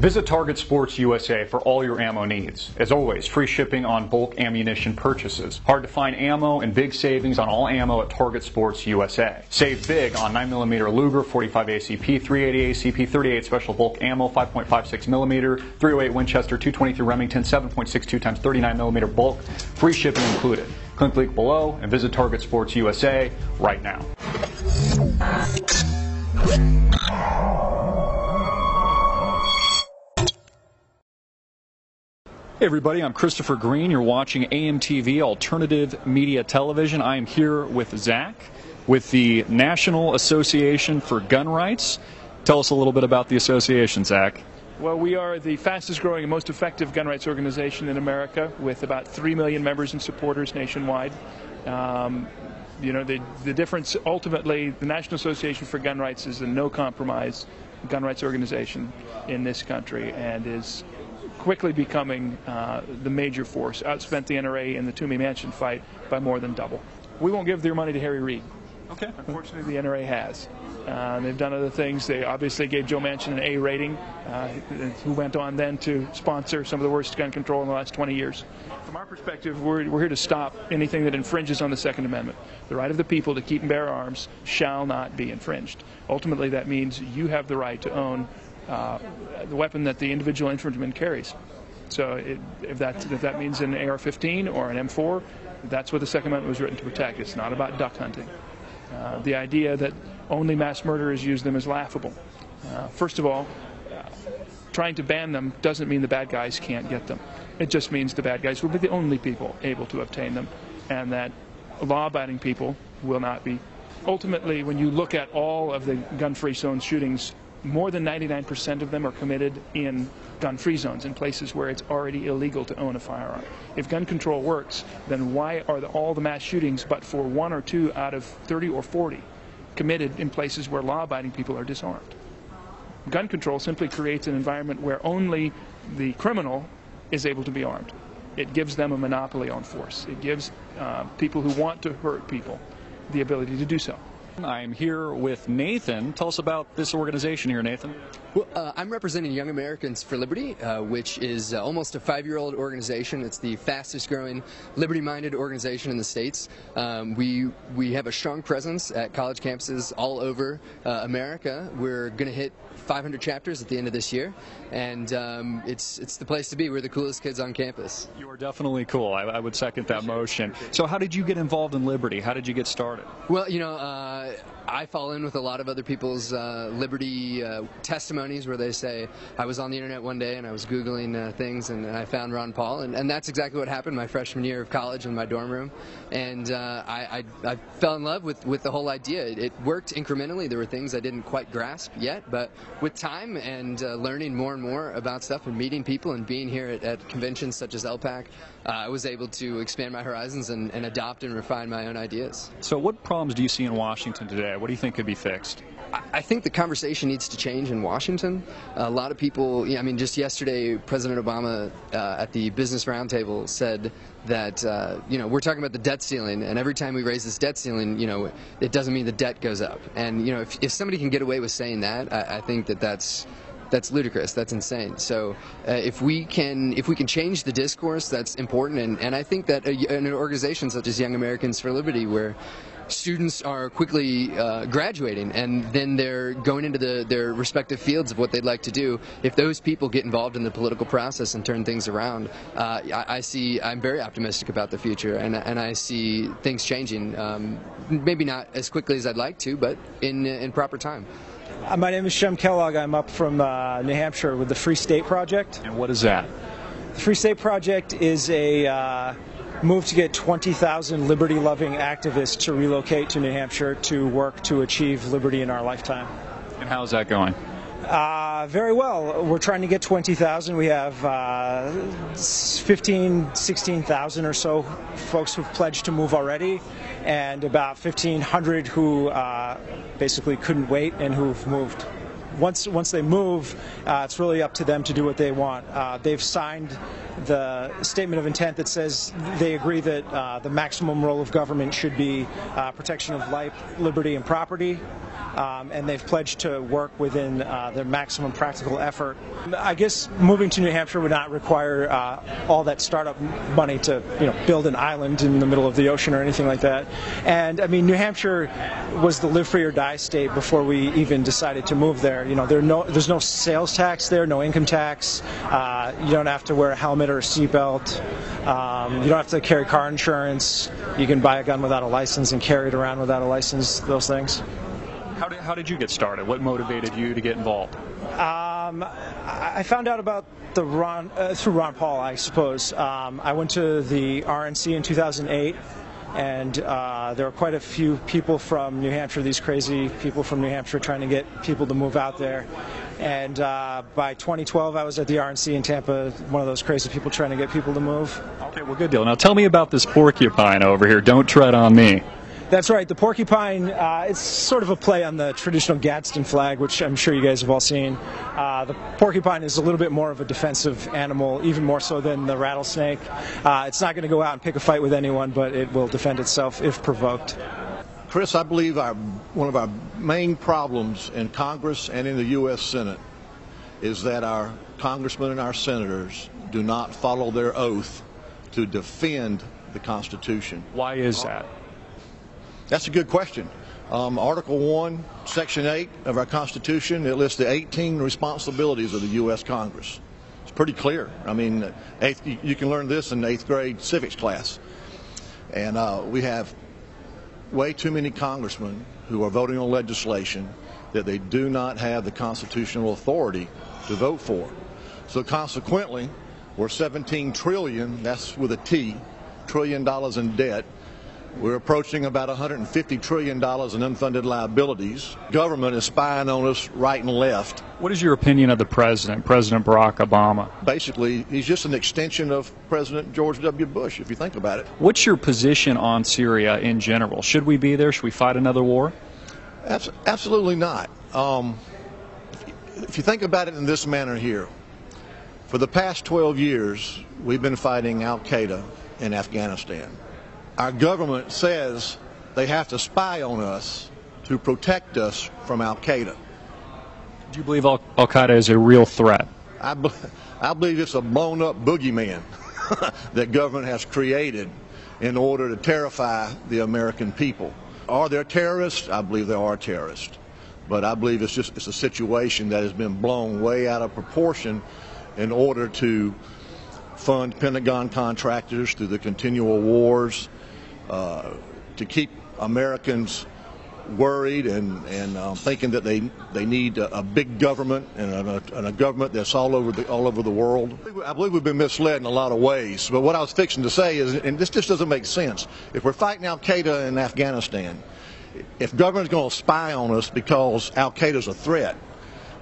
Visit Target Sports USA for all your ammo needs. As always, free shipping on bulk ammunition purchases. Hard to find ammo and big savings on all ammo at Target Sports USA. Save big on 9mm Luger, 45 ACP, 380 ACP, 38 special bulk ammo, 5.56mm, 308 Winchester, 223 Remington, 7.62 x 39mm bulk. Free shipping included. Click the link below and visit Target Sports USA right now. Hey everybody, I'm Christopher Green. You're watching AMTV, Alternative Media Television. I am here with Zach with the National Association for Gun Rights. Tell us a little bit about the association, Zach. Well, we are the fastest growing and most effective gun rights organization in America, with about 3 million members and supporters nationwide. The difference, ultimately, the National Association for Gun Rights is a no-compromise gun rights organization in this country and is quickly becoming the major force. Outspent the NRA in the Toomey Mansion fight by more than double. We won't give their money to Harry Reid. Okay. Unfortunately, the NRA has. They've done other things. They obviously gave Joe Manchin an A rating, who went on then to sponsor some of the worst gun control in the last 20 years. From our perspective, we're here to stop anything that infringes on the Second Amendment. The right of the people to keep and bear arms shall not be infringed. Ultimately, that means you have the right to own the weapon that the individual infringement carries. So if that means an AR-15 or an M4, that's what the Second Amendment was written to protect. It's not about duck hunting. The idea that only mass murderers use them is laughable. First of all, trying to ban them doesn't mean the bad guys can't get them. It just means the bad guys will be the only people able to obtain them, and that law-abiding people will not be. Ultimately, when you look at all of the gun-free zone shootings, more than 99% of them are committed in gun-free zones, in places where it's already illegal to own a firearm. If gun control works, then why are all the mass shootings, but for 1 or 2 out of 30 or 40, committed in places where law-abiding people are disarmed? Gun control simply creates an environment where only the criminal is able to be armed. It gives them a monopoly on force. It gives people who want to hurt people the ability to do so. I'm here with Nathan. Tell us about this organization here, Nathan. Well, I'm representing Young Americans for Liberty, which is almost a 5-year-old organization. It's the fastest growing liberty-minded organization in the States. We have a strong presence at college campuses all over America. We're going to hit 500 chapters at the end of this year, and it's the place to be. We're the coolest kids on campus. You are definitely cool. I would second that motion. So how did you get involved in Liberty? How did you get started? Well, I fall in with a lot of other people's liberty testimonies where they say, I was on the internet one day and I was Googling things and I found Ron Paul, and that's exactly what happened my freshman year of college in my dorm room. And I fell in love with the whole idea. It worked incrementally. There were things I didn't quite grasp yet, but with time and learning more and more about stuff and meeting people and being here at conventions such as LPAC, I was able to expand my horizons and adopt and refine my own ideas. So what problems do you see in Washington today? What do you think could be fixed? I think the conversation needs to change in Washington. A lot of people, just yesterday, President Obama at the Business Roundtable said that, we're talking about the debt ceiling, and every time we raise this debt ceiling, it doesn't mean the debt goes up. And, if somebody can get away with saying that, I think that's ludicrous. That's insane. So if we can change the discourse, that's important. And I think that in an organization such as Young Americans for Liberty, where students are quickly graduating and then they're going into their respective fields of what they'd like to do, if those people get involved in the political process and turn things around, I'm very optimistic about the future, and I see things changing, maybe not as quickly as I'd like to, but in proper time. My name is Shem Kellogg. I'm up from New Hampshire with the Free State Project. And what is that? The Free State Project is a move to get 20,000 liberty-loving activists to relocate to New Hampshire to work to achieve liberty in our lifetime. And how's that going? Very well. We're trying to get 20,000. We have 16,000 or so folks who've pledged to move already, and about 1,500 who basically couldn't wait and who've moved. Once they move, it's really up to them to do what they want. They've signed the statement of intent that says they agree that the maximum role of government should be protection of life, liberty, and property. and they've pledged to work within their maximum practical effort. I guess moving to New Hampshire would not require all that startup money to build an island in the middle of the ocean or anything like that. And I mean, New Hampshire was the live free or die state before we even decided to move there. There's no sales tax there, no income tax. You don't have to wear a helmet or a seatbelt. You don't have to carry car insurance. You can buy a gun without a license and carry it around without a license, those things. How did you get started? What motivated you to get involved? I found out about through Ron Paul, I suppose. I went to the RNC in 2008, and there were quite a few people from New Hampshire, these crazy people from New Hampshire trying to get people to move out there. And by 2012, I was at the RNC in Tampa, one of those crazy people trying to get people to move. Okay, well, good deal. Now tell me about this porcupine over here. Don't tread on me. That's right. The porcupine, it's sort of a play on the traditional Gadsden flag, which I'm sure you guys have all seen. The porcupine is a little bit more of a defensive animal, even more so than the rattlesnake. It's not going to go out and pick a fight with anyone, but it will defend itself if provoked. Chris, I believe one of our main problems in Congress and in the U.S. Senate is that our congressmen and our senators do not follow their oath to defend the Constitution. Why is that? That's a good question. Article 1, Section 8 of our Constitution, it lists the 18 responsibilities of the U.S. Congress. It's pretty clear. I mean, you can learn this in 8th grade civics class. And we have way too many congressmen who are voting on legislation that they do not have the constitutional authority to vote for. So consequently, we're 17 trillion, that's with a T, trillion dollars in debt. We're approaching about $150 trillion in unfunded liabilities. Government is spying on us right and left. What is your opinion of the president, President Barack Obama? Basically, he's just an extension of President George W. Bush, if you think about it. What's your position on Syria in general? Should we be there? Should we fight another war? Absolutely not. If you think about it in this manner here, for the past 12 years, we've been fighting al-Qaeda in Afghanistan. Our government says they have to spy on us to protect us from al-Qaeda. Do you believe al-Qaeda is a real threat? I believe it's a blown-up boogeyman that government has created in order to terrify the American people. Are there terrorists? I believe there are terrorists. But I believe it's a situation that has been blown way out of proportion in order to fund Pentagon contractors through the continual wars, to keep Americans worried and thinking that they need a big government and a government that's all over the world. I believe we've been misled in a lot of ways. But what I was fixing to say is, and this just doesn't make sense, if we're fighting al-Qaeda in Afghanistan, if government's going to spy on us because al-Qaeda's a threat,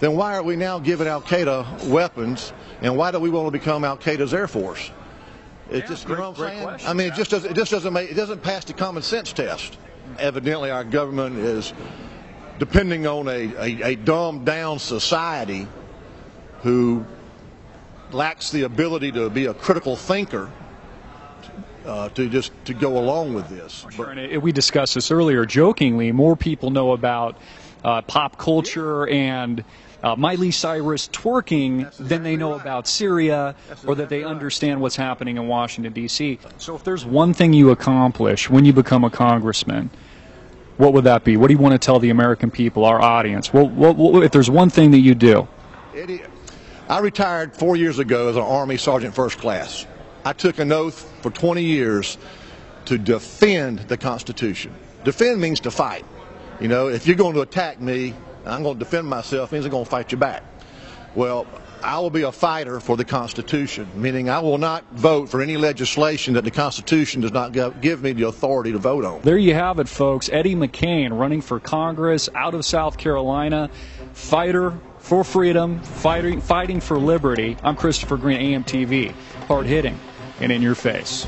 then why are we now giving al-Qaeda weapons, and why do we want to become al-Qaeda's Air Force? It just, you know what I'm saying? Question. I mean, it just doesn't pass the common sense test. Evidently, our government is depending on a dumbed down society who lacks the ability to be a critical thinker to go along with this. Sure, and we discussed this earlier jokingly. More people know about pop culture and Miley Cyrus twerking than they know about Syria, or that they understand what's happening in Washington, D.C. So if there's one thing you accomplish when you become a congressman, what would that be? What do you want to tell the American people, our audience? Well, if there's one thing that you do. I retired 4 years ago as an Army Sergeant First Class. I took an oath for 20 years to defend the Constitution. Defend means to fight. You know, if you're going to attack me, I'm going to defend myself, means I'm going to fight you back. Well, I will be a fighter for the Constitution, meaning I will not vote for any legislation that the Constitution does not give me the authority to vote on. There you have it, folks. Eddie McCain running for Congress out of South Carolina, fighter for freedom, fighting for liberty. I'm Christopher Green, AMTV, hard hitting and in your face.